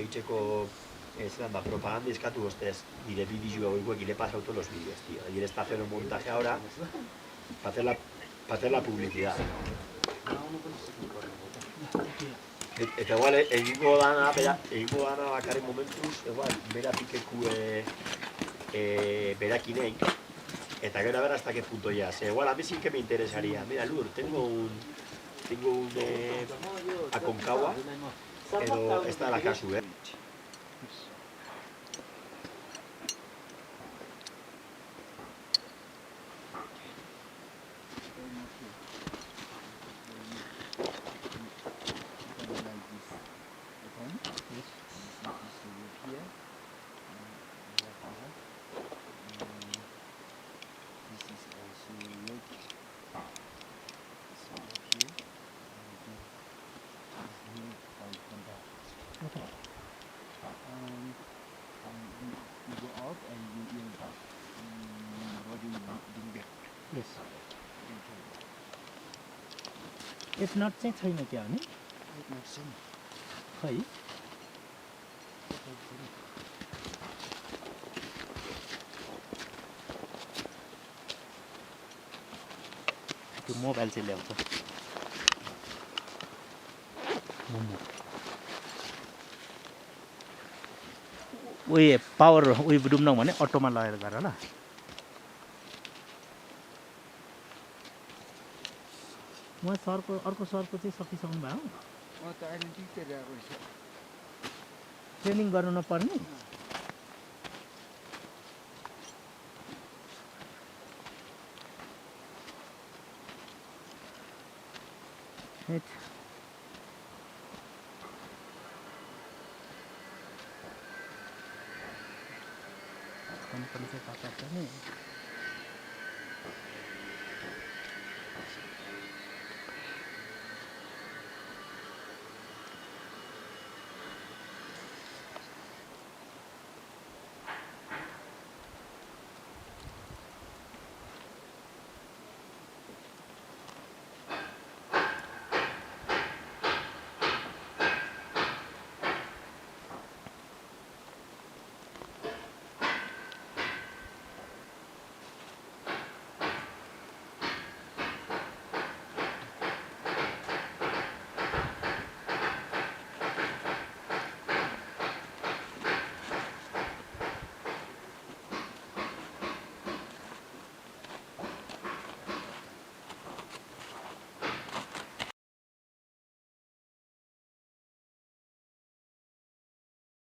egiteko propaganda eskatu ostez, nire bideo hauek y le he pasado todos los vídeos, tío. Ayer está haciendo un montaje ahora para hacer la publicidad. Eta igual, egingo dana bakarrik momentuz, igual, bera pikeku berakinei, eta gero a ver hasta qué punto ya. Igual a mí sí que me interesaría. Mira, Lur, tengo un Aconcagua, pero esta la casu, Yes. If not चाहिँ छैन क्या हो नि? खै त्यो mobile चाहिँ ल्याउँछ उयो पावर उयो डुब्न भने अटोमा लगेर गर ल म सरको अर्को सरको चाहिँ सकिसक्नु भयो म त अहिले टिकेर आएको छ ट्रेनिङ गर्नु नपर्ने हेट कम्पनी चाहिँ पाएको छ नि